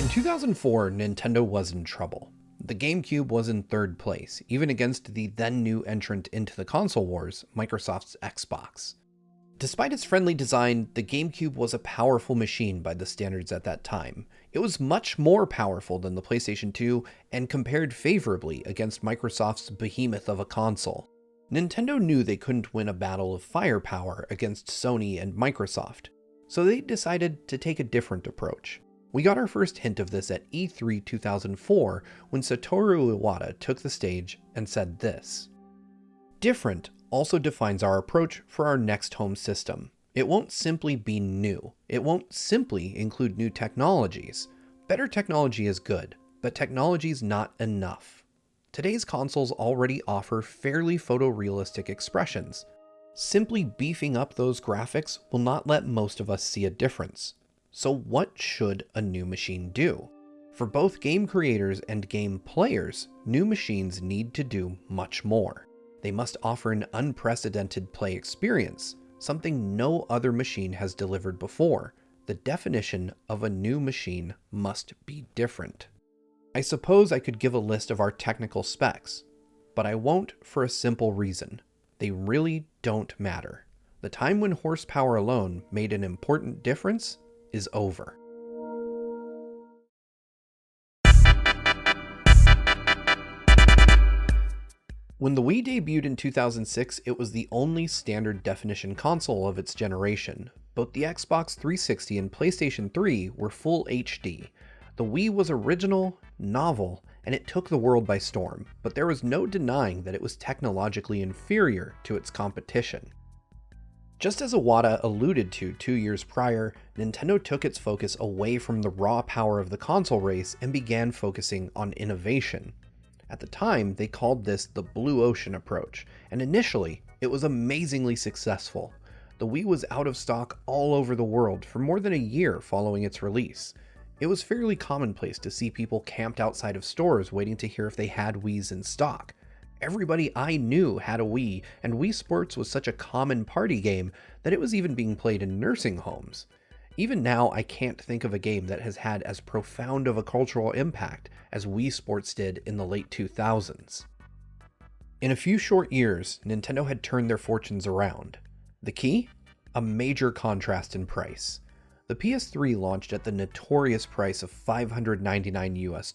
In 2004, Nintendo was in trouble. The GameCube was in third place, even against the then new entrant into the console wars, Microsoft's Xbox. Despite its friendly design, the GameCube was a powerful machine by the standards at that time. It was much more powerful than the PlayStation 2 and compared favorably against Microsoft's behemoth of a console. Nintendo knew they couldn't win a battle of firepower against Sony and Microsoft, so they decided to take a different approach. We got our first hint of this at E3 2004 when Satoru Iwata took the stage and said this: "Different also defines our approach for our next home system. It won't simply be new. It won't simply include new technologies. Better technology is good, but technology's not enough. Today's consoles already offer fairly photorealistic expressions. Simply beefing up those graphics will not let most of us see a difference. So what should a new machine do? For both game creators and game players, new machines need to do much more. They must offer an unprecedented play experience, something no other machine has delivered before. The definition of a new machine must be different." I suppose I could give a list of our technical specs, but I won't for a simple reason. They really don't matter. The time when horsepower alone made an important difference is over. When the Wii debuted in 2006, it was the only standard definition console of its generation. Both the Xbox 360 and PlayStation 3 were full HD. The Wii was original, novel, and it took the world by storm, but there was no denying that it was technologically inferior to its competition. Just as Iwata alluded to 2 years prior, Nintendo took its focus away from the raw power of the console race and began focusing on innovation. At the time, they called this the Blue Ocean approach, and initially, it was amazingly successful. The Wii was out of stock all over the world for more than a year following its release. It was fairly commonplace to see people camped outside of stores waiting to hear if they had Wiis in stock. Everybody I knew had a Wii, and Wii Sports was such a common party game that it was even being played in nursing homes. Even now, I can't think of a game that has had as profound of a cultural impact as Wii Sports did in the late 2000s. In a few short years, Nintendo had turned their fortunes around. The key? A major contrast in price. The PS3 launched at the notorious price of $599 US.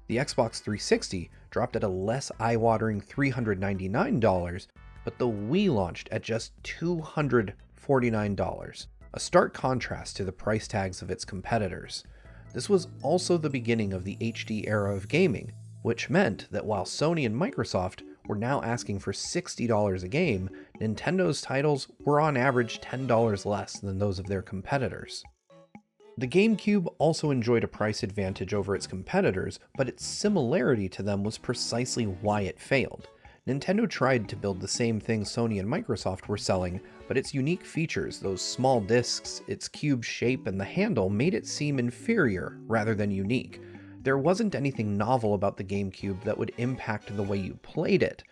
The Xbox 360 dropped at a less eye-watering $399, but the Wii launched at just $249, a stark contrast to the price tags of its competitors. This was also the beginning of the HD era of gaming, which meant that while Sony and Microsoft were now asking for $60 a game, Nintendo's titles were on average $10 less than those of their competitors. The GameCube also enjoyed a price advantage over its competitors, but its similarity to them was precisely why it failed. Nintendo tried to build the same thing Sony and Microsoft were selling, but its unique features, those small discs, its cube shape, and the handle made it seem inferior rather than unique. There wasn't anything novel about the GameCube that would impact the way you played it.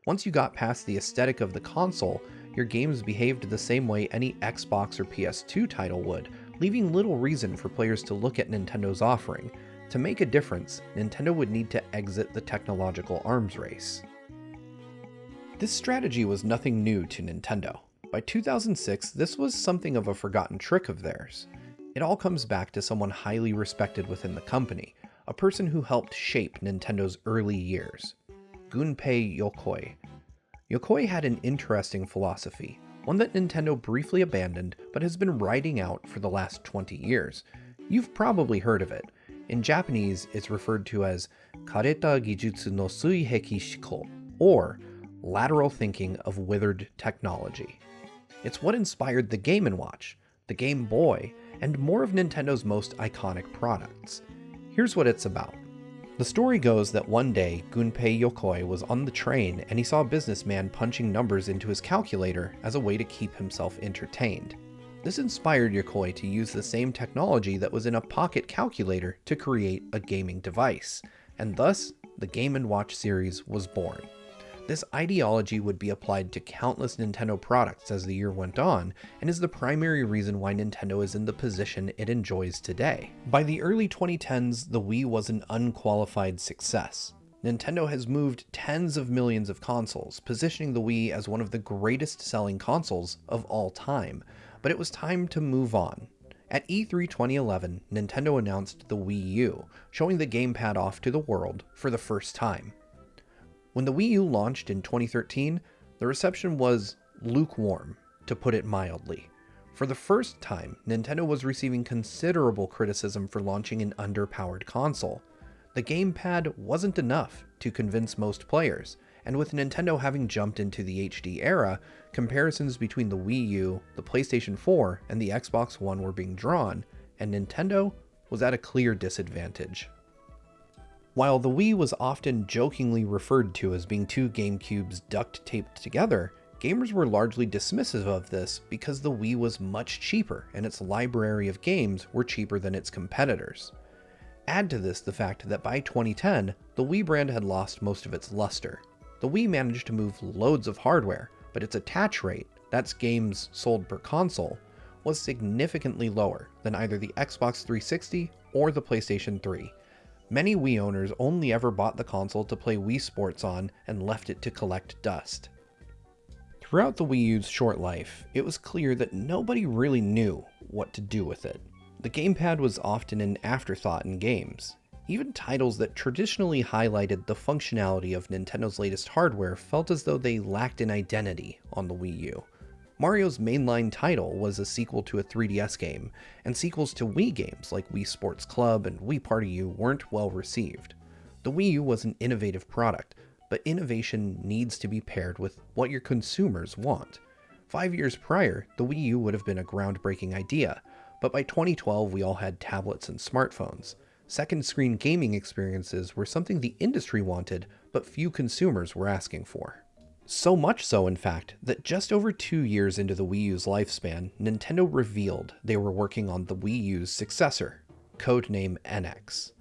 Once you got past the aesthetic of the console, your games behaved the same way any Xbox or PS2 title would, leaving little reason for players to look at Nintendo's offering. To make a difference, Nintendo would need to exit the technological arms race. This strategy was nothing new to Nintendo. By 2006, this was something of a forgotten trick of theirs. It all comes back to someone highly respected within the company, a person who helped shape Nintendo's early years: Gunpei Yokoi. Yokoi had an interesting philosophy, one that Nintendo briefly abandoned but has been riding out for the last 20 years. You've probably heard of it. In Japanese, it's referred to as Kareta Gijutsu no Suiheki Shiko, or lateral thinking of withered technology. It's what inspired the Game & Watch, the Game Boy, and more of Nintendo's most iconic products. Here's what it's about. The story goes that one day, Gunpei Yokoi was on the train and he saw a businessman punching numbers into his calculator as a way to keep himself entertained. This inspired Yokoi to use the same technology that was in a pocket calculator to create a gaming device, and thus, the Game & Watch series was born. This ideology would be applied to countless Nintendo products as the year went on, and is the primary reason why Nintendo is in the position it enjoys today. By the early 2010s, the Wii was an unqualified success. Nintendo has moved tens of millions of consoles, positioning the Wii as one of the greatest selling consoles of all time, but it was time to move on. At E3 2011, Nintendo announced the Wii U, showing the gamepad off to the world for the first time. When the Wii U launched in 2013, the reception was lukewarm, to put it mildly. For the first time, Nintendo was receiving considerable criticism for launching an underpowered console. The gamepad wasn't enough to convince most players, and with Nintendo having jumped into the HD era, comparisons between the Wii U, the PlayStation 4, and the Xbox One were being drawn, and Nintendo was at a clear disadvantage. While the Wii was often jokingly referred to as being two GameCubes duct-taped together, gamers were largely dismissive of this because the Wii was much cheaper and its library of games were cheaper than its competitors. Add to this the fact that by 2010, the Wii brand had lost most of its luster. The Wii managed to move loads of hardware, but its attach rate, that's games sold per console, was significantly lower than either the Xbox 360 or the PlayStation 3. Many Wii owners only ever bought the console to play Wii Sports on and left it to collect dust. Throughout the Wii U's short life, it was clear that nobody really knew what to do with it. The gamepad was often an afterthought in games. Even titles that traditionally highlighted the functionality of Nintendo's latest hardware felt as though they lacked an identity on the Wii U. Mario's mainline title was a sequel to a 3DS game, and sequels to Wii games like Wii Sports Club and Wii Party U weren't well received. The Wii U was an innovative product, but innovation needs to be paired with what your consumers want. 5 years prior, the Wii U would have been a groundbreaking idea, but by 2012 we all had tablets and smartphones. Second-screen gaming experiences were something the industry wanted, but few consumers were asking for. So much so, in fact, that just over 2 years into the Wii U's lifespan, Nintendo revealed they were working on the Wii U's successor, codename NX.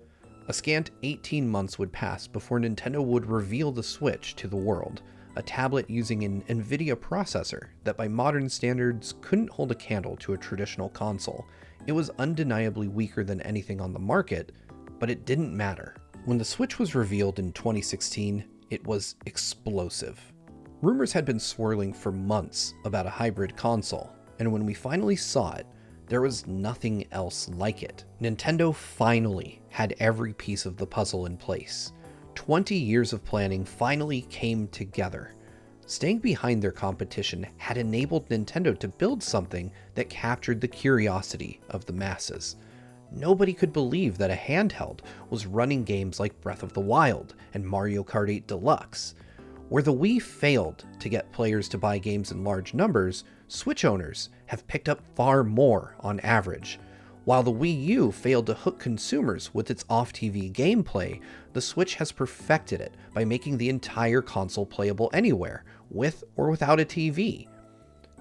A scant 18 months would pass before Nintendo would reveal the Switch to the world, a tablet using an NVIDIA processor that by modern standards couldn't hold a candle to a traditional console. It was undeniably weaker than anything on the market, but it didn't matter. When the Switch was revealed in 2016, it was explosive. Rumors had been swirling for months about a hybrid console, and when we finally saw it, there was nothing else like it. Nintendo finally had every piece of the puzzle in place. 20 years of planning finally came together. Staying behind their competition had enabled Nintendo to build something that captured the curiosity of the masses. Nobody could believe that a handheld was running games like Breath of the Wild and Mario Kart 8 Deluxe. Where the Wii failed to get players to buy games in large numbers, Switch owners have picked up far more on average. While the Wii U failed to hook consumers with its off-TV gameplay, the Switch has perfected it by making the entire console playable anywhere, with or without a TV.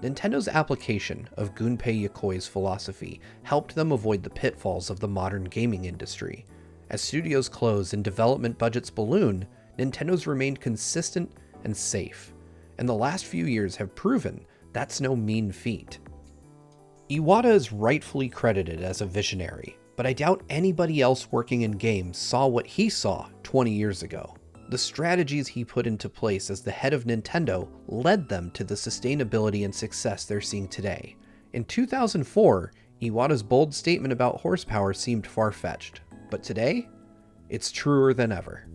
Nintendo's application of Gunpei Yokoi's philosophy helped them avoid the pitfalls of the modern gaming industry. As studios close and development budgets balloon, Nintendo's remained consistent and safe, and the last few years have proven that's no mean feat. Iwata is rightfully credited as a visionary, but I doubt anybody else working in games saw what he saw 20 years ago. The strategies he put into place as the head of Nintendo led them to the sustainability and success they're seeing today. In 2004, Iwata's bold statement about horsepower seemed far-fetched, but today, it's truer than ever.